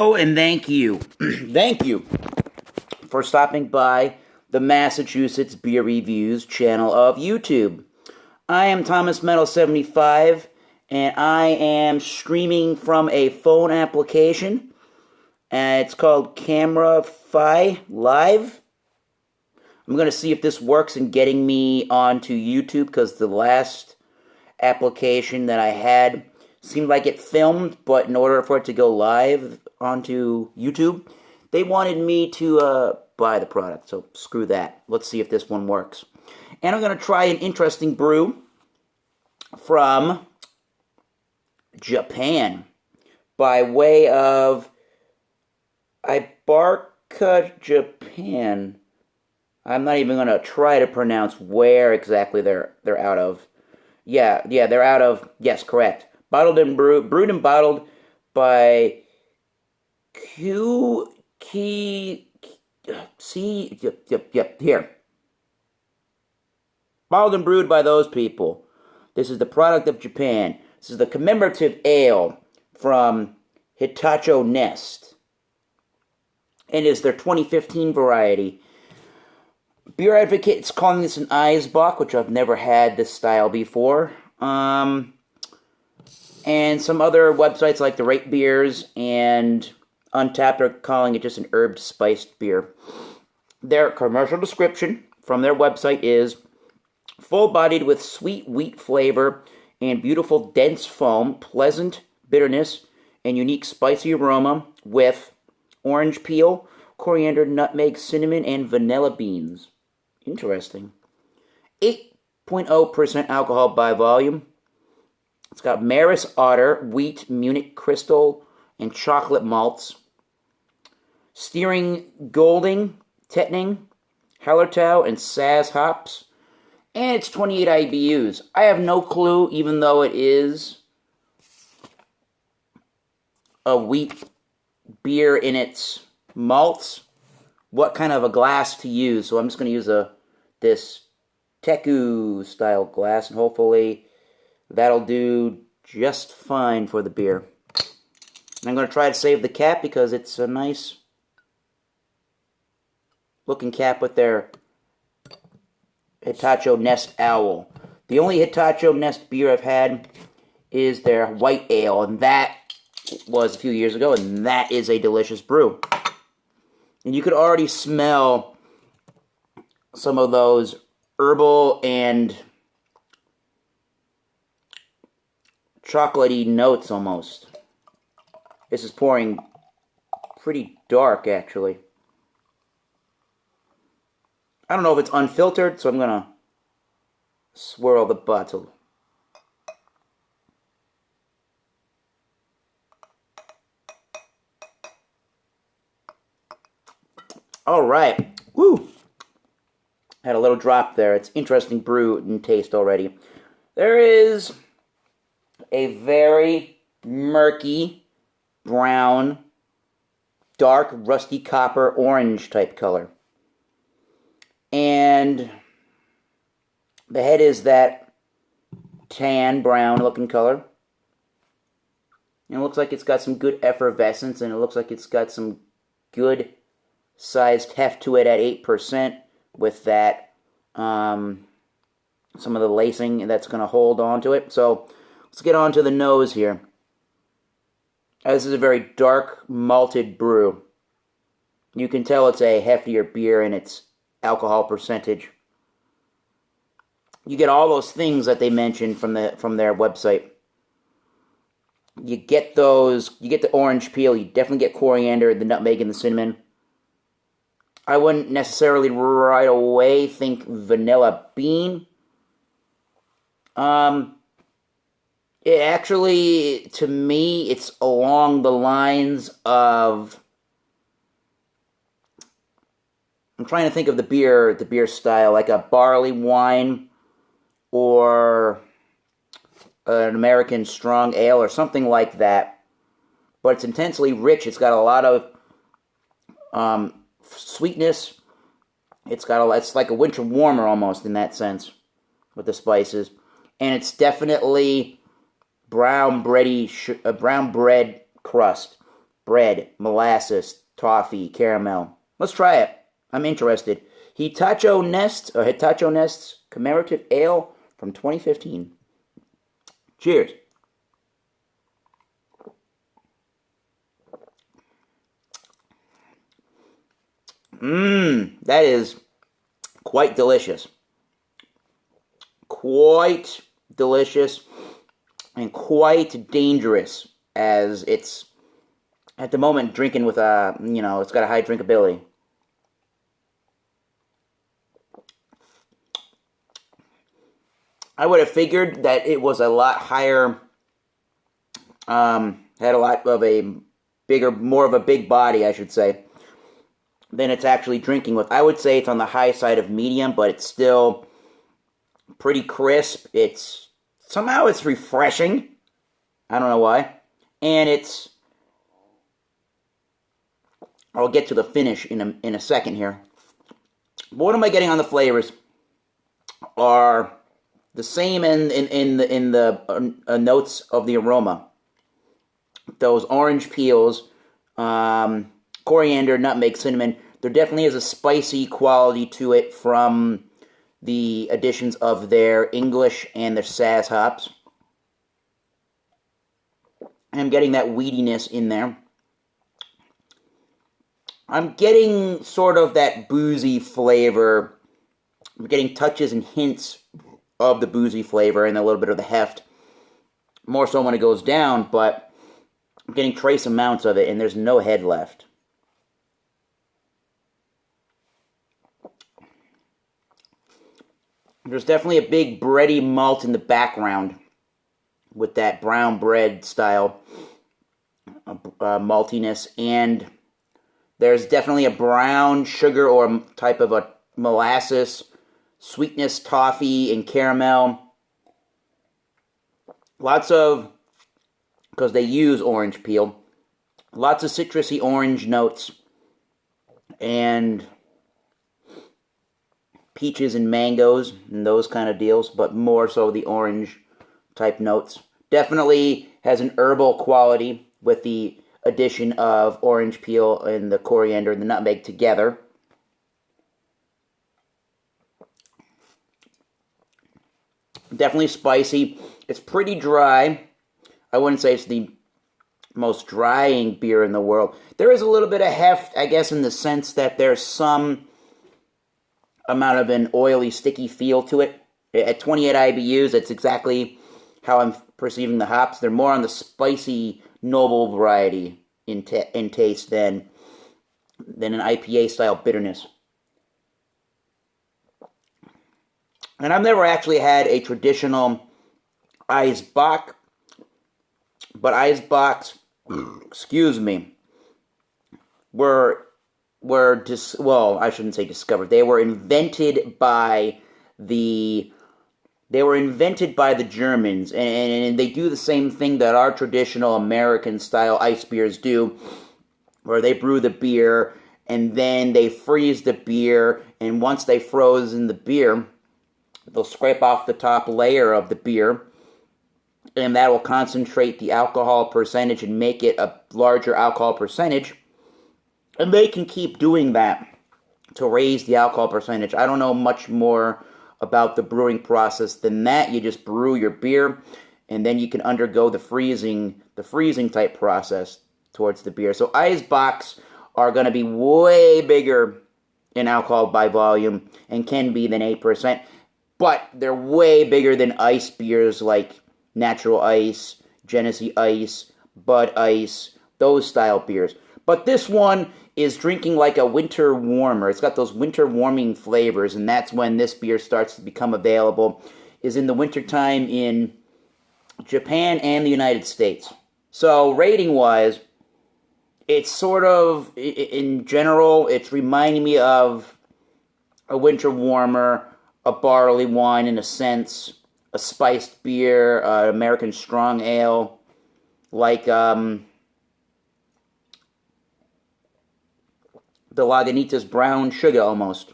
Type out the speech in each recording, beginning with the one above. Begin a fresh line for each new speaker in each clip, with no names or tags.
Oh, and thank you. Thank you for stopping by the Massachusetts Beer Reviews channel of YouTube. I am Thomas Metal 75, and I am streaming from a phone application. It's called CameraFi Live. I'm going to see if this works in getting me onto YouTube, because the last application that I had seemed like it filmed, but in order for it to go live onto YouTube, they wanted me to buy the product, so screw that. Let's see if this one works. And I'm going to try an interesting brew from Japan by way of Ibarka, Japan. I'm not even going to try to pronounce where exactly they're out of. Yeah, they're out of, yes, correct. Brewed and bottled by here. Bottled and brewed by those people. This is the product of Japan. This is the commemorative ale from Hitachino Nest. And is their 2015 variety. Beer Advocate's calling this an Eisbock, which I've never had this style before. And some other websites like the Rate Beers and Untapped are calling it just an herb spiced beer. Their commercial description from their website is full-bodied with sweet wheat flavor and beautiful dense foam, pleasant bitterness, and unique spicy aroma with orange peel, coriander, nutmeg, cinnamon, and vanilla beans. Interesting. 8.0% alcohol by volume. It's got Maris Otter, wheat, Munich Crystal, and chocolate malts. Steering Golding, Tetning, Hallertau, and Saz hops. And it's 28 IBUs. I have no clue, even though it is a wheat beer in its malts, what kind of a glass to use. So I'm just going to use this Teku style glass, and hopefully that'll do just fine for the beer. And I'm going to try to save the cap because it's a nice looking cap with their Hitachino Nest Owl. The only Hitachino Nest beer I've had is their white ale, and that was a few years ago, and that is a delicious brew. And you could already smell some of those herbal and chocolatey notes almost. This is pouring pretty dark, actually. I don't know if it's unfiltered, so I'm going to swirl the bottle. All right. Woo! Had a little drop there. It's interesting brew and taste already. There is a very murky, brown, dark, rusty copper, orange type color. And the head is that tan, brown looking color. And it looks like it's got some good effervescence, and it looks like it's got some good sized heft to it at 8%, with that, some of the lacing that's going to hold on to it. So let's get on to the nose here. This is a very dark malted brew. You can tell it's a heftier beer in its alcohol percentage. You get all those things that they mentioned from their website. You get the orange peel, you definitely get coriander, the nutmeg, and the cinnamon. I wouldn't necessarily right away think vanilla bean. It actually, to me, it's along the lines of, I'm trying to think of the beer style, like a barley wine or an American strong ale or something like that. But it's intensely rich. It's got a lot of sweetness. It's like a winter warmer almost in that sense with the spices. And it's definitely brown bread crust. bread, molasses, toffee, caramel. Let's try it. I'm interested. Hitachino Nest's Commemorative Ale from 2015. Cheers. That is quite delicious. Quite delicious and quite dangerous, as it's at the moment drinking with it's got a high drinkability. I would have figured that it was a lot higher, had a lot of a bigger, more of a big body, I should say, than it's actually drinking with. I would say it's on the high side of medium, but it's still pretty crisp. Somehow it's refreshing. I don't know why. And I'll get to the finish in a second here. But what am I getting on the flavors? Are the same in the notes of the aroma. Those orange peels, coriander, nutmeg, cinnamon. There definitely is a spicy quality to it from the additions of their English and their Saaz hops. I'm getting that weediness in there. I'm getting sort of that boozy flavor. I'm getting touches and hints of the boozy flavor and a little bit of the heft. More so when it goes down, but I'm getting trace amounts of it, and there's no head left. There's definitely a big bready malt in the background with that brown bread style maltiness, and there's definitely a brown sugar or type of a molasses sweetness, toffee, and caramel. Lots of, because they use orange peel, lots of citrusy orange notes, and peaches and mangoes, and those kind of deals, but more so the orange type notes. Definitely has an herbal quality with the addition of orange peel and the coriander and the nutmeg together. Definitely spicy. It's pretty dry. I wouldn't say it's the most drying beer in the world. There is a little bit of heft, I guess, in the sense that there's some amount of an oily, sticky feel to it. At 28 IBUs, that's exactly how I'm perceiving the hops. They're more on the spicy, noble variety in taste than an IPA-style bitterness. And I've never actually had a traditional Eisbock, but Eisbocks, excuse me, I shouldn't say discovered. They were invented by the Germans, and they do the same thing that our traditional American-style ice beers do, where they brew the beer, and then they freeze the beer, and once they froze in the beer, they'll scrape off the top layer of the beer, and that will concentrate the alcohol percentage and make it a larger alcohol percentage. And they can keep doing that to raise the alcohol percentage. I don't know much more about the brewing process than that. You just brew your beer, and then you can undergo the freezing type process towards the beer. So Eisbocks are going to be way bigger in alcohol by volume and can be than 8%. But they're way bigger than ice beers like Natural Ice, Genesee Ice, Bud Ice, those style beers. But this one is drinking like a winter warmer. It's got those winter warming flavors, and that's when this beer starts to become available, is in the wintertime in Japan and the United States. So rating-wise, it's sort of, in general, it's reminding me of a winter warmer, a barley wine in a sense, a spiced beer, American strong ale, like the Lagunitas brown sugar almost.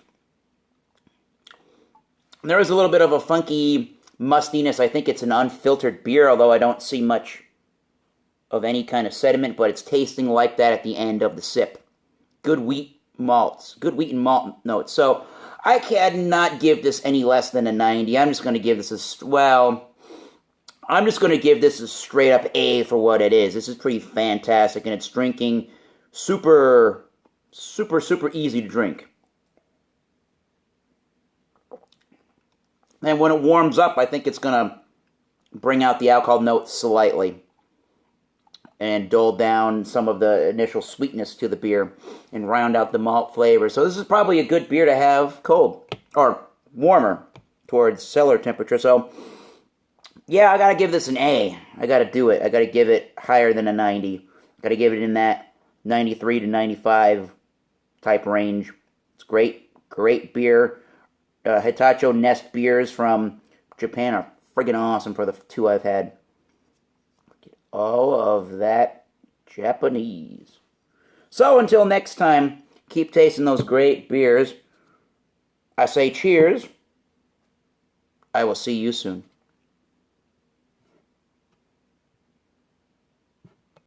There is a little bit of a funky mustiness. I think it's an unfiltered beer, although I don't see much of any kind of sediment, but it's tasting like that at the end of the sip. Good wheat malts. Good wheat and malt notes. So I cannot give this any less than a 90. I'm just going to give this I'm just going to give this a straight up A for what it is. This is pretty fantastic, and it's drinking super easy to drink. And when it warms up, I think it's going to bring out the alcohol notes slightly and dull down some of the initial sweetness to the beer and round out the malt flavor. So this is probably a good beer to have cold or warmer towards cellar temperature. So yeah, I got to give this an A. I got to do it. I got to give it higher than a 90. Got to give it in that 93 to 95 type range. It's great beer. Hitachino Nest beers from Japan are friggin' awesome for the two I've had. Get all of that Japanese. So until next time, keep tasting those great beers. I say cheers. I will see you soon.